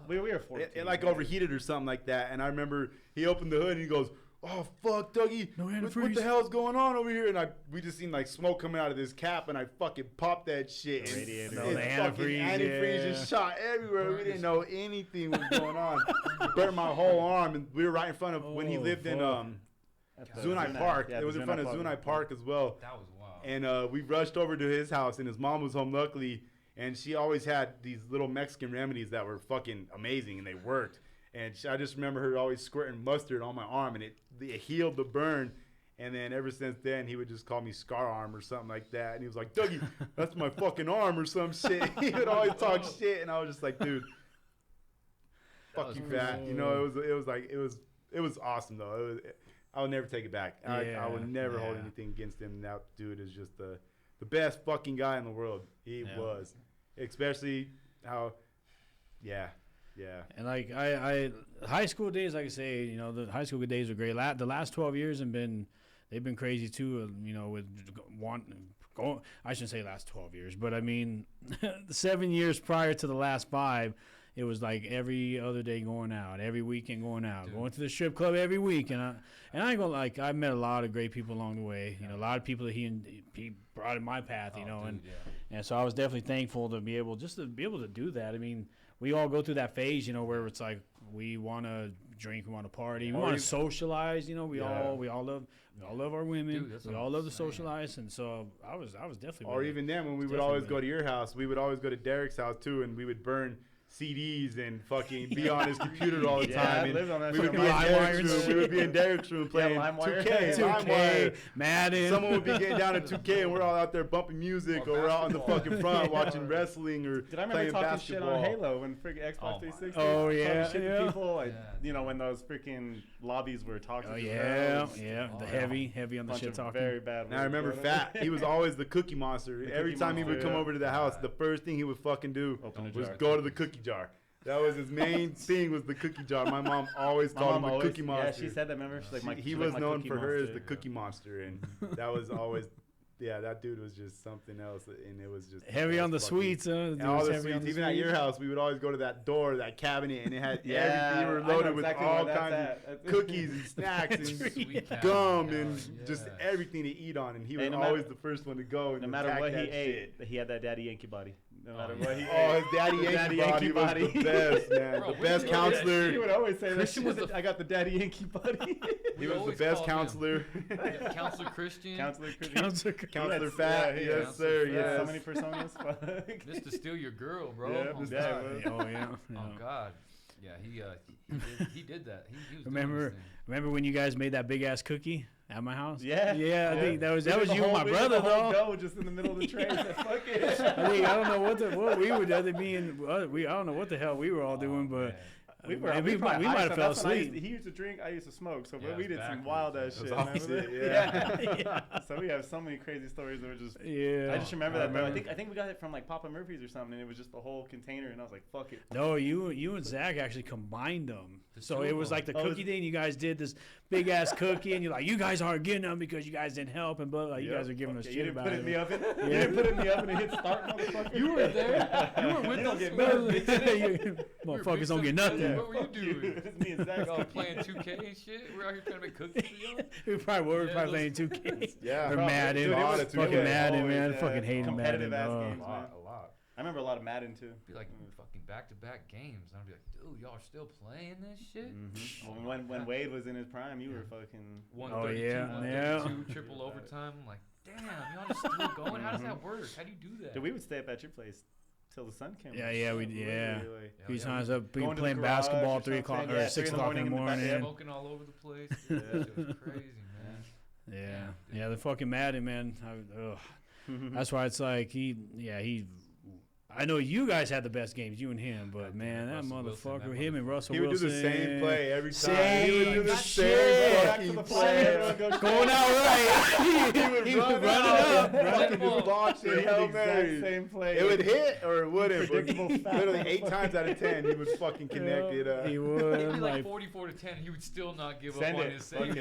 We were 14. It like overheated or something like that. And I remember he opened the hood and he goes, "Oh fuck, Dougie, No what antifreeze. the hell's going on over here?" And we just seen like smoke coming out of this cap, and I fucking popped that shit. The radiator. And the fucking antifreeze, just shot everywhere. We didn't know anything was going on. Burnt my whole arm, and we were right in front of when he lived in At the Zunai Park. Yeah, it was in front of Zunai Park as well. That was wild. And we rushed over to his house, and his mom was home, luckily. And she always had these little Mexican remedies that were fucking amazing, and they worked. And I just remember her always squirting mustard on my arm, and it healed the burn. And then ever since then, he would just call me Scar Arm or something like that. And he was like, Dougie, that's my fucking arm or some shit. He would always talk shit, and I was just like, dude, fuck you, fat. You know, it was awesome though. I would never take it back. I would never hold anything against him. That dude is just the best fucking guy in the world. He was, especially how, yeah. And like I high school days, like I say, you know, the high school days are great. The last 12 years they've been crazy too. You know, with I shouldn't say last 12 years, but I mean, the 7 years prior to the last 5. It was like every other day going out, every weekend going out, going to the strip club every week. And I ain't gonna I met a lot of great people along the way. You know, a lot of people that he brought in my path. You know, and so I was definitely thankful to be able to do that. I mean, we all go through that phase, you know, where it's like we want to drink, we want to party, we want to socialize. You know, we all love our women. Dude, we all love to socialize, and so I was definitely. Or even then, when we would always go to your house, we would always go to Derek's house too, and we would burn CDs and fucking be on his computer all the time. And we would be in Derek's room playing 2K, Madden. Someone would be getting down to 2K, and we're all out there bumping music, or we're out in the fucking front watching wrestling or Did I remember playing talking basketball. Shit on Halo when freaking Xbox 360? Oh yeah, shit to people, like, you know, when those freaking lobbies were toxic. Oh yeah, the heavy on the shit talking. Very bad. And I remember Fat. He was always the Cookie Monster. Every time he would come over to the house, the first thing he would fucking do was go to the cookie jar. That was his main thing, was the cookie jar. My mom always called him the Cookie Monster. Yeah, she said that. Remember, she's like, he was known for her as the Cookie Monster, and that was always, that dude was just something else, and it was just heavy on the sweets. And all the sweets. Even at your house, we would always go to that door, that cabinet, and it had everything. You were loaded with all kinds of cookies and snacks and gum and just everything to eat on, and he was always the first one to go. No matter what he ate, he had that Daddy Yankee body. No matter what he ate. Oh, his Daddy Yankee body was the best, man. Bro, the best counselor. He would always say that. I got the Daddy Yankee body. He was the best counselor. Counselor Christian. Counselor Fat. Yes, sir. Yes. So many personas. Just to steal your girl, bro. Yeah, Oh God. Yeah, he did that. He was remember when you guys made that big ass cookie at my house? Yeah. I think that was you and my brother though. Dough just in the middle of the tray. Fuck it. I don't know what we would other being. I don't know what the hell we were all doing, but. We might have fell asleep. He used to drink, I used to smoke, so we did some wild ass shit. Yeah. So we have so many crazy stories that were just. Yeah. I just remember that. Though. I think we got it from like Papa Murphy's or something, and it was just the whole container, and I was like, "Fuck it." No, you and Zach actually combined them, so it was like the cookie thing. You guys did this big ass cookie, and you're like, "You guys aren't getting them because you guys didn't help," and but like, you guys are giving us shit about it. You didn't put it in the oven and hit start, motherfucker. You were there. You were with us. Motherfuckers don't get nothing. What were you doing? Me and Zach playing 2K and shit. We're out here trying to make cookies for y'all. We probably were playing 2K. Yeah. Or Madden. Fucking Madden, man. Fucking hating Madden. Competitive ass games, man. A lot. I remember a lot of Madden too. Be like fucking back-to-back games. And I'd be like, dude, y'all are still playing this shit? Mm-hmm. When Wade was in his prime, you were fucking 132, triple overtime. I'm like, damn, y'all just still going? How does that work? How do you do that? Dude, we would stay up at your place till the sun came up. A few times up playing basketball 3 o'clock or 6 o'clock in the morning. Smoking all over the place. Dude, that shit was crazy, man. Yeah, the fucking Madden, man. That's why it's like I know you guys had the best games, you and him, but man, that motherfucker, him and Russell Wilson. He would do the same play every time. He would do the same fucking play. Going out right. He would run it up. Fucking just launch it. Hail Mary. Same play. It would hit or it wouldn't. Literally 8 times out of 10, he would fucking connect it up. He would. It'd be like 44-10. He would still not give up on his same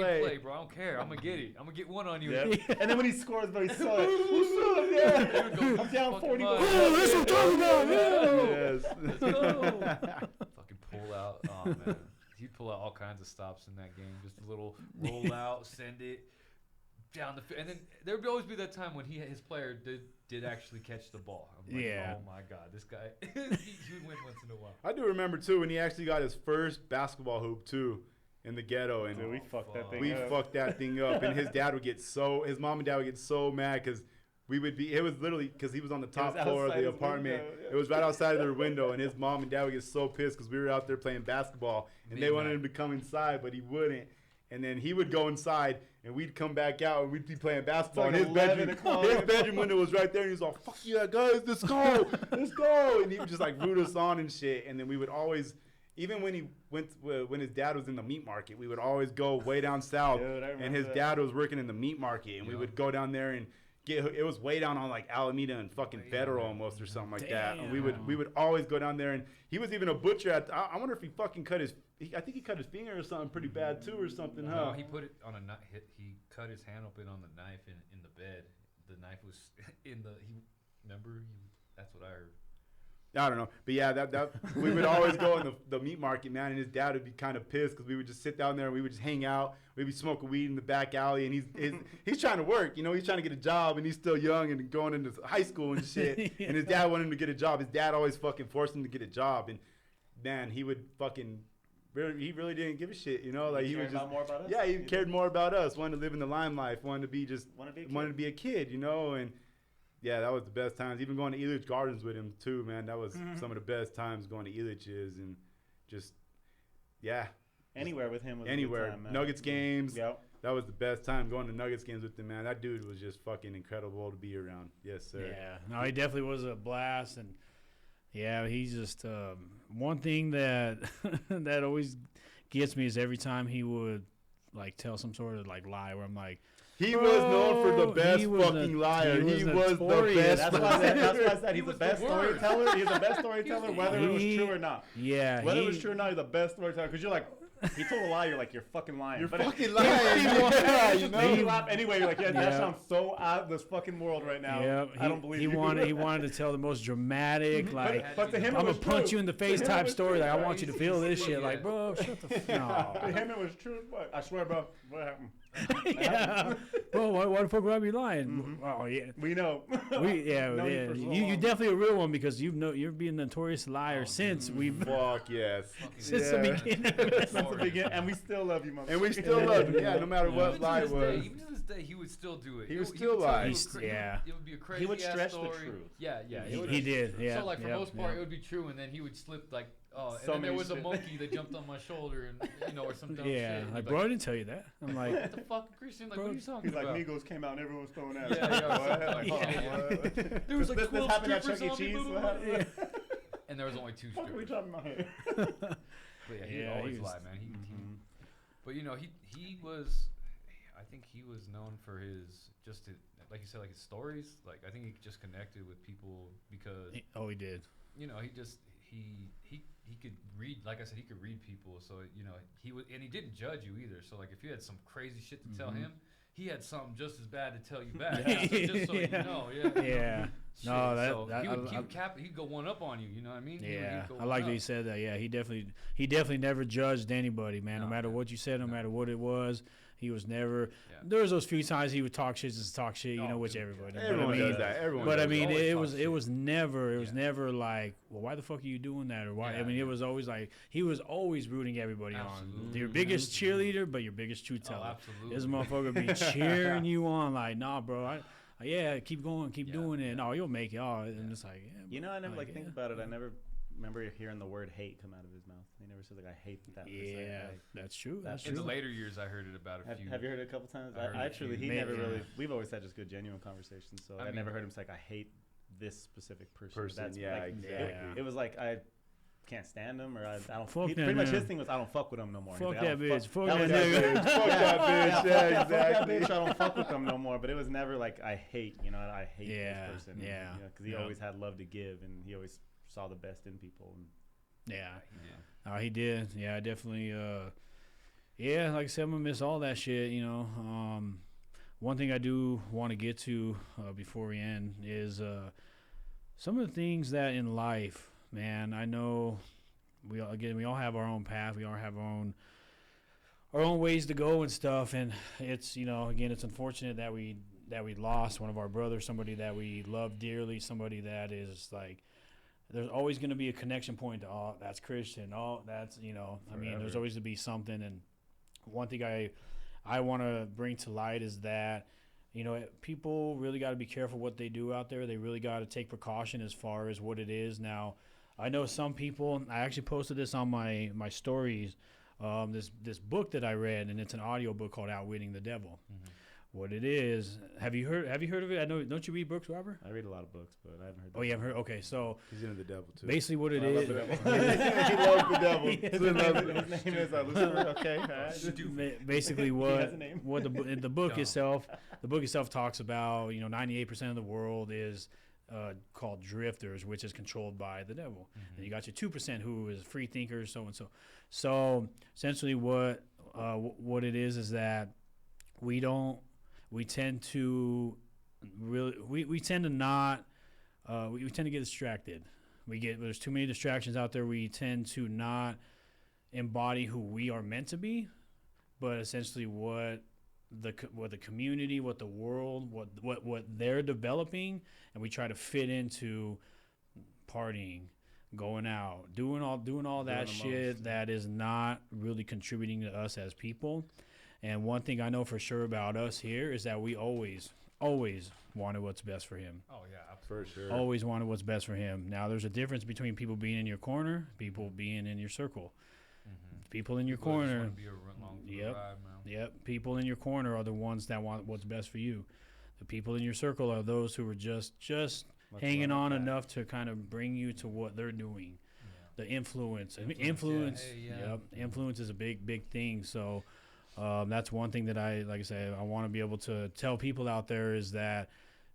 play, bro. I don't care. I'm gonna get it. I'm gonna get one on you. And then when he scores, but he's so I'm down 44. Oh, that's what I'm talking about. Yes. Let's go. Fucking pull out. Oh man, he'd pull out all kinds of stops in that game. Just a little roll out, send it down the field, and then there would always be that time when his player did actually catch the ball. I'm like, oh my god, this guy he would win once in a while. I do remember too when he actually got his first basketball hoop too. in the ghetto, and Dude, we fucked that thing we up. fucked that thing up. And his mom and dad would get so mad because it was literally because he was on the top floor of the apartment. It was right outside of their window, and his mom and dad would get so pissed because we were out there playing basketball, and they wanted him to come inside, but he wouldn't. And then he would go inside, and we'd come back out, and we'd be playing basketball. Like and his bedroom window was right there, and he was all, "Fuck yeah, guys, let's go, let's go!" And he would just like root us on and shit. And then we would always, even when his dad was in the meat market, we would always go way down south. Dude, and his dad was working in the meat market, and we would go down there and it was way down on like Alameda and fucking Federal almost or something like that. And we would always go down there, and he was even a butcher I wonder if he fucking I think he cut his finger or something pretty bad too or something, huh? No, he put it on a knife. He cut his hand open on the knife in the bed. The knife was that's what I heard. I don't know, but yeah, that we would always go in the meat market, man, and his dad would be kind of pissed because we would just sit down there and we would just hang out. We'd be smoking weed in the back alley, and he's trying to work, he's trying to get a job, and he's still young and going into high school and shit. Yeah. And his dad wanted him to get a job. His dad always fucking forced him to get a job, and man, he would fucking. He really didn't give a shit, like he was just more about us? yeah, he cared more about us. Wanted to live in the limelight, wanted to be a kid, and yeah, that was the best times. Even going to Elich Gardens with him too, man. That was some of the best times going to Elich's, and just anywhere with him was anywhere. a good time, man. Nuggets games. Yep. That was the best time going to Nuggets games with him, man. That dude was just fucking incredible to be around. Yes, sir. Yeah, no, he definitely was a blast, and yeah, he's just one thing that that always gets me is every time he would like tell some sort of like lie where I'm like, he was known for the best fucking liar. He was the best. That's why I said he's the best storyteller. He's the best storyteller, whether it was true or not. Yeah, whether it was true or not, he's the best storyteller. Because you're like, he told a lie, you're like, you're fucking lying. You're but fucking lying. Yeah, you laugh anyway. You're like, that sounds so out of this fucking world right now. Yep. I don't believe he you. wanted to tell the most dramatic, like, but to him, I'm it gonna was punch true. you in the face type story. Like, I want you to feel this shit. Like, bro, shut the f. No. To him, it was true. But I swear, bro, what happened? Yeah, bro, why the fuck would I be lying? Oh yeah, we know. You definitely a real one because you're being a notorious liar since we've Fuck yes. since the beginning. Since the beginning, and we still love you, motherfucker. And we still love him. Yeah, no matter what lie it was. Even to this day, he would still do it. He would still lie. Yeah. It would be a crazy. He would stretch story. the truth. Yeah. He did. Yeah. So like for most part, it would be true, and then he would slip like, and So then there many was a shit. monkey that jumped on my shoulder, and or some dumb shit. Yeah, And like, he'd bro, I be didn't tell you that. I'm like, what the fuck, Christian? Like, what are you talking He's like, about? Migos came out and everyone was throwing at Yeah, Like, yeah. what? There was like this 12 happened at strippers Chuck E. on me, Cheese. blah, blah, blah. And there was only 2 What are we strippers. talking about here? But yeah, he'd Yeah, always he was- lie, man. But he was, I think he was known for his like you said, like his stories. Like I think he just connected with people because he did. He could read. Like I said, he could read people. So he would, and he didn't judge you either. So like if you had some crazy shit to tell him, he had something just as bad to tell you back. So just so you know, Yeah. Shit, No, so that he'd go one up on you. You know what I mean? yeah, He'd go I like one that he up. said that. Yeah, he definitely never judged anybody, man. No matter what you said, no matter what it was, he was never. Yeah. There was those few times he would talk shit, just talk shit, which dude, everybody. yeah. But Everyone I mean, does that. Everyone But does I mean, Always it talk was shit. never like, well, why the fuck are you doing that, or why? Yeah, I mean, yeah. it was always like he was always rooting everybody on. Absolutely. Your biggest cheerleader, but your biggest truth teller. Absolutely. This motherfucker be cheering you on, like, nah, bro. Keep going, keep doing it. No, you'll make it. And it's like, yeah, I never like, think about it. I never remember hearing the word hate come out of his mouth. He never said like, I hate that. yeah, that's true. That's In the true. later years, I heard it about a few. Have you heard it a couple times? I heard I it a few. truly, he Maybe, never really. yeah. We've always had just good, genuine conversations. So I mean- never heard him say like, I hate this specific person. That's yeah, like, exactly. It was like I can't stand him, or I don't. Fuck Pretty that much man. his thing was I don't fuck with him no more. He's Fuck like, I that don't bitch. Fuck that that was nigga. Fuck that bitch. fuck Yeah, that exactly. bitch. I don't fuck with them no more. But it was never like I hate. I hate Yeah, this person. yeah, Because he yeah. always had love to give, and he always saw the best in people. And Yeah. Yeah. Oh, he did. Yeah, definitely. Like I said, I'm gonna miss all that shit. One thing I do want to get to before we end is some of the things that in life, man. I know we all have our own path. We all have our own ways to go and stuff. And it's again, it's unfortunate that we lost one of our brothers, somebody that we love dearly, somebody that is like. There's always going to be a connection point to, that's Christian. That's, I mean, there's always to be something. And one thing I want to bring to light is that, you know, people really got to be careful what they do out there. They really got to take precaution as far as what it is. Now, I know some people, I actually posted this on my stories, this book that I read, and it's an audio book called Outwitting the Devil. Mm-hmm. What it is, have you heard of it? I know, don't you read books, Robert? I read a lot of books, but I haven't heard that. Oh, you haven't heard? Okay, so He's into the devil, too. basically what it is. He loves the devil. His name is Lucifer. Okay. All right. Basically has a name. what the book itself, talks about, you know, 98% of the world is called drifters, which is controlled by the devil. Mm-hmm. And you got your 2% who is free thinkers, so and so. So essentially what it is that we tend to not we tend to get distracted. There's too many distractions out there. We tend to not embody who we are meant to be, but essentially what the community, what the world, what they're developing, and we try to fit into partying, going out, doing all that shit that is not really contributing to us as people. And one thing I know for sure about us here is that we always wanted what's best for him. Oh yeah, absolutely. For sure. Always wanted what's best for him. Now there's a difference between people being in your corner, people being in your circle. Mm-hmm. People in your corner. Yep. People in your corner are the ones that want what's best for you. The people in your circle are those who are just hanging on enough to kind of bring you to what they're doing. Yeah. The influence. Influence. Influence is a big thing. So. That's one thing that I want to be able to tell people out there is that,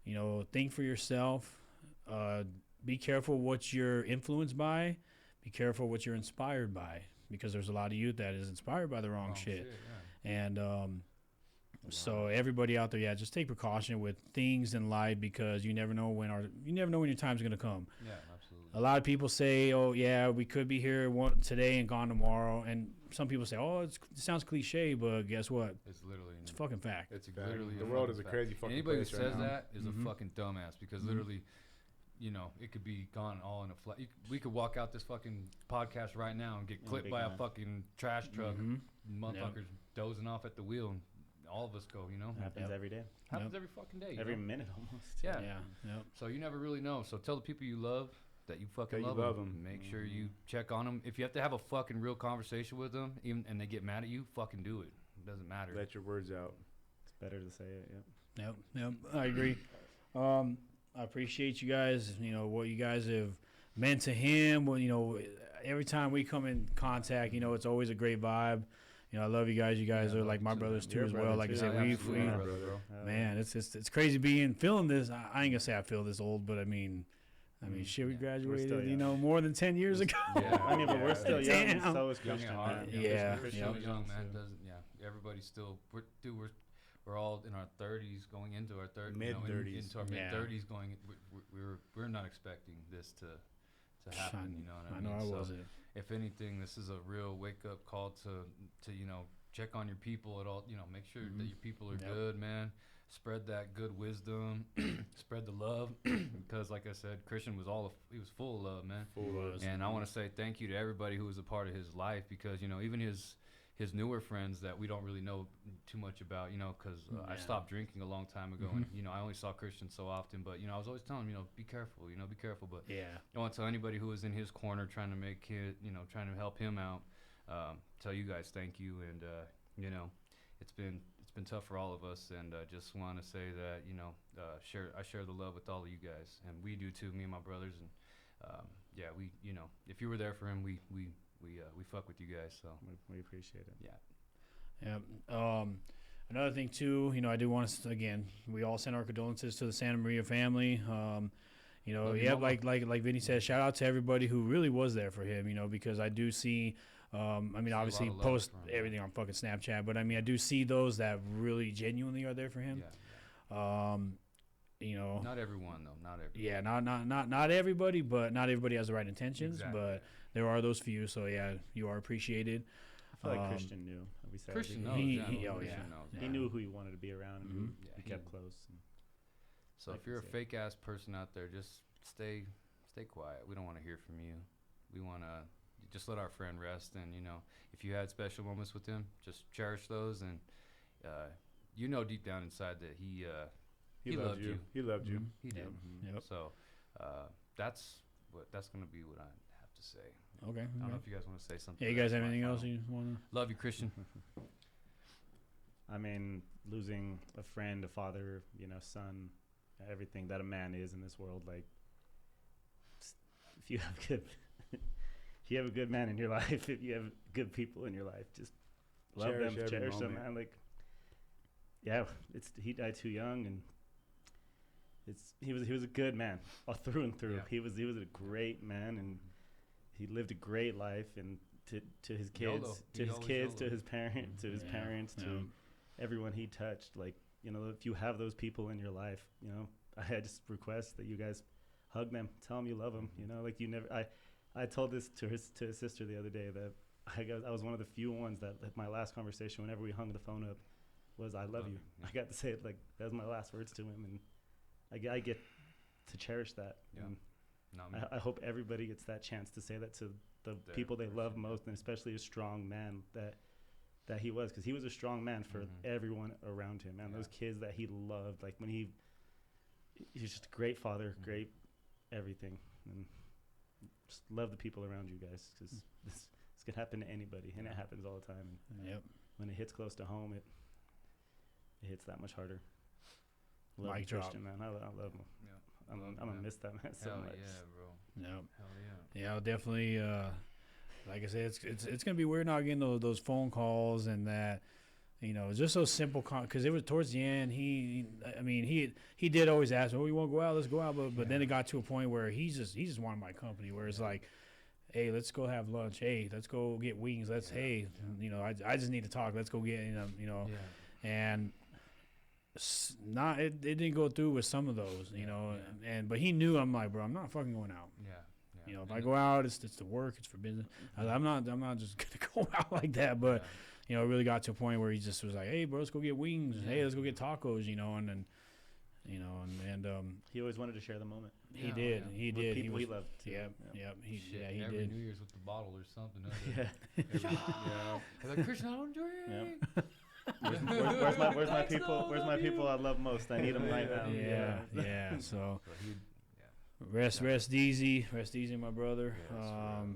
you know, think for yourself. Be careful what you're influenced by. Be careful what you're inspired by, because there's a lot of youth that is inspired by the wrong shit. Yeah. And so everybody out there, just take precaution with things in life, because you never know when your time's gonna come. Yeah, absolutely. A lot of people say, "Oh, yeah, we could be here today and gone tomorrow," and some people say, "Oh, it sounds cliche," but guess what? It's fucking fact. It's literally the world is a crazy fucking Anybody place who says right now. that is a fucking dumbass, because literally, you know, it could be gone all in a flash. We could walk out this fucking podcast right now and get clipped by a fucking trash truck. Motherfuckers dozing off at the wheel, and all of us go. You know, happens every day. Happens every fucking day. Every minute almost. Yeah. So you never really know. So tell the people you love that you fucking love them. Make sure you check on them. If you have to have a fucking real conversation with them, even and they get mad at you, fucking do it. It doesn't matter. Let your words out. It's better to say it. Yep. I agree. I appreciate you guys. You know what you guys have meant to him. Well, you know, every time we come in contact, you know, it's always a great vibe. You know, I love you guys. You guys are like my brothers too as well. Like I said, man, it's crazy feeling this. I ain't gonna say I feel this old, but I mean, shit, we graduated, you know, more than 10 years ago. Yeah, I mean, but we're still young. And so is Christian. Christian was young, man. Everybody's still. We're all in our 30s, going into our mid-30s. Into our mid-30s, going. We're not expecting this to happen. You know what I mean? I know I wasn't. If anything, this is a real wake-up call to you know, check on your people at all. You know, make sure that your people are good, man. Spread that good wisdom, spread the love, because like I said, Christian was he was full of love, man. And I want to say thank you to everybody who was a part of his life, because, you know, even his newer friends that we don't really know too much about, you know, because I stopped drinking a long time ago, and, you know, I only saw Christian so often, but, you know, I was always telling him, you know, be careful, but I want to tell anybody who was in his corner trying to help him out, tell you guys thank you, and, you know, it's been tough for all of us, and I just want to say that, you know, I share the love with all of you guys, and we do too, me and my brothers, and we, you know, if you were there for him, we fuck with you guys, so we appreciate it. Another thing too, you know, I do want to again, we all send our condolences to the Santa Maria family. You know, like Vinny said, shout out to everybody who really was there for him, you know, because I do see. I mean, obviously, post everything on fucking Snapchat, but I mean, I do see those that really genuinely are there for him. You know, not everyone though, not everyone. Yeah, not everybody, but not everybody has the right intentions. Exactly. But there are those few, so yeah, you are appreciated. I feel like Christian knew. Christian knows. He knew who he wanted to be around, and he kept close. So if you're a fake ass person out there, just stay quiet. We don't want to hear from you. We want to just let our friend rest. And, if you had special moments with him, just cherish those. And, deep down inside that he loved you. He loved you. He did. Yep. So that's going to be what I have to say. Okay. I don't know if you guys want to say something. Yeah, you guys have anything else you want to? Love you, Christian. I mean, losing a friend, a father, son, everything that a man is in this world. Like, if you have a good man in your life, if you have good people in your life, just love them, cherish them, man. Like, yeah, he died too young, and he was a good man all through and through. Yeah. He was a great man, and he lived a great life, and to his kids, to his parents, to everyone he touched. Like, if you have those people in your life, I just request that you guys hug them, tell them you love them. Like, you never. I told this to his sister the other day that I was one of the few ones that my last conversation, whenever we hung the phone up, was "I love you." Yeah. I got to say it, like, that was my last words to him, and I get to cherish that. Yeah. And I hope everybody gets that chance to say that to the people they love most, and especially a strong man that he was, because he was a strong man for everyone around him, and those kids that he loved. Like, when he's just a great father, great everything, and just love the people around you guys, because this could happen to anybody, and it happens all the time. And Yep. when it hits close to home, it hits that much harder. Love Mic drop. Christian, man. I love him. Yeah. I'm gonna miss that man so Hell much. yeah, bro. Yep. Hell yeah. Yeah, I'll definitely. Like I said, it's gonna be weird not getting those phone calls and that. Just so simple. Because it was towards the end. He did always ask, "Oh, you want to go out? Let's go out." But then it got to a point where he just wanted my company. Where it's like, "Hey, let's go have lunch. Hey, let's go get wings. I just need to talk. Let's go get Yeah. And it didn't go through with some of those, but he knew. I'm like, bro, I'm not fucking going out. Yeah. If I go out, it's to work, it's for business. I'm not just gonna go out like that. But it really got to a point where he just was like, hey, bro, let's go get wings. Yeah. Hey, let's go get tacos. And He always wanted to share the moment. he Yeah, did. yeah. He With did. people he was, loved. too. Yep. He Every did. New Year's with the bottle or something. Yeah. Like, Christian, I don't drink. Yep. Where's my people? Where's my people I love most? I need them right now. Yeah. So. So he, Rest easy, my brother.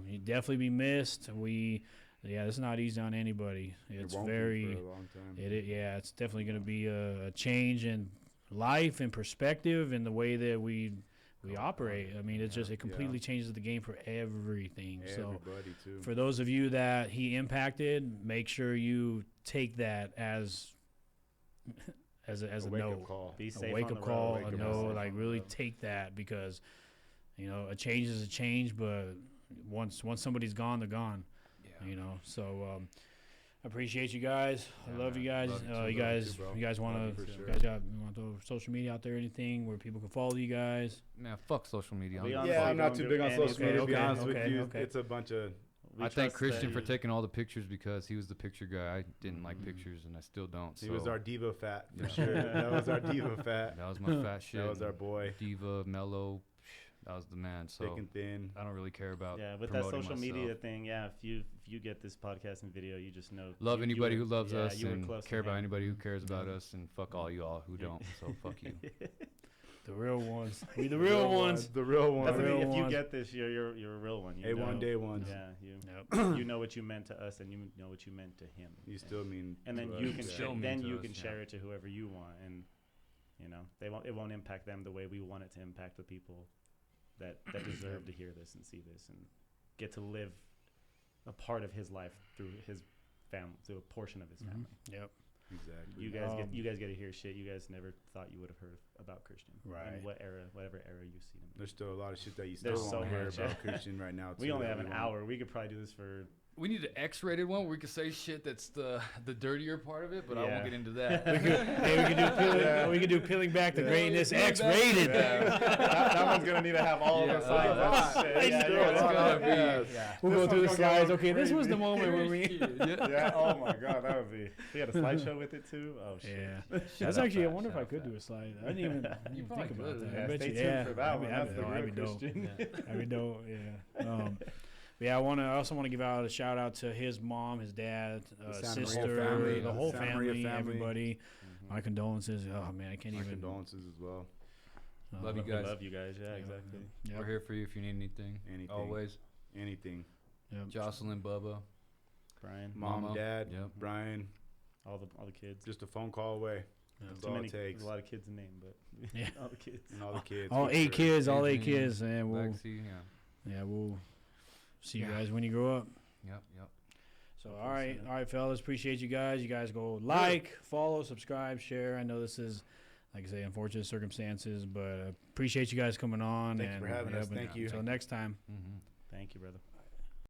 You definitely be missed. It's not easy on anybody. It's It won't be very, for a long time. it's definitely going to be a change in life and perspective in the way that we operate. I mean, it completely changes the game for everything. Everybody too. For those of you that he impacted, make sure you take that as a wake-up note. call. Be A safe wake on up the call, road. a no, like really take that, because a change is a change, but once somebody's gone, they're gone. yeah. So I appreciate you guys. Yeah, I love man. you guys. Love you too, You love you guys, too, bro. you guys want Love you to, for you sure. guys want to throw social media out there, anything where people can follow you guys? Man, fuck social media. We I'm on just- Yeah, Honestly, I'm not don't too do big on social anything. media, to be Okay, honest with okay, you. okay. It's a bunch of... We I thank trust Christian that for you- taking all the pictures, because he was the picture guy. I didn't like pictures, and I still don't. He so was our diva fat, for Yeah. sure. That was our diva fat. that was my fat shit. That was our boy. Diva, mellow. That was the man. So Thick and thin. I don't really care about Yeah, with that promoting social myself. media thing, if you get this podcast and video, you just know. Love you anybody were- who loves us, you were and close to care about him. anybody who cares about us, and fuck all you all who don't. So fuck you. The real ones. We the real ones. The real ones. That's the real thing. If you ones. get this, you're a real one. You A1 know. day ones. Yeah, you know what you meant to us, and you know what you meant to him. You still mean... And then to you us, can yeah. Show me then to you us, can yeah. share it to whoever you want, and it won't impact them the way we want it to impact the people that deserve to hear this and see this and get to live a part of his life through his family, through a portion of his family. Yep. Exactly. You guys get to hear shit you guys never thought you would have heard about Christian. Right. In whatever era you've seen him. There's still a lot of shit that you still There's so won't hear much, about yeah. Christian right now. We too, only that have an won't. hour. We could probably do this for. We need an X-rated one where we can say shit that's the dirtier part of it, but I Yeah. won't get into that. We could do peeling back the greatness X-rated. That one's gonna need to have all Yeah, the slides. lot. It's gonna be. We'll go through the slides. Okay, this was the moment where we. Yeah. Oh my God, that would be. We had a slideshow with it too. Oh shit. Yeah, that's up, actually. I Pat. wonder if Shut I up, could Pat. do a slide. I didn't even probably think about could. that. Yeah, I bet stay you. tuned Yeah, for that one. That's the that'd real be dope. Christian. That'd be dope. Yeah. Yeah, I also want to give out a shout out to his mom, his dad, Santa Maria sister, family, the whole Santa Maria family, family. everybody. My condolences. Oh man, I can't My even. condolences as well. Love you We guys. love you guys. Yeah, exactly. Yep. We're here for you if you need anything. Anything. Always. Anything. Yep. Jocelyn, Bubba. Brian, Mom, Mama. Dad, Yep. Brian, all the kids. just a phone call away. Yeah. That's Too all many. it takes. There's a lot of kids in name, but Yeah. all the kids. And all the kids. All for 8 sure. kids, all 8 Anthony, kids, and we'll Lexi, yeah. we'll see you guys when you grow up. Yep. So all right, fellas, appreciate you guys. You guys go like, follow, subscribe, share. I know this is, like I say, unfortunate circumstances, but appreciate you guys coming on. Thank you for having us. Thank you. Until next time. Mm-hmm. Thank you, brother.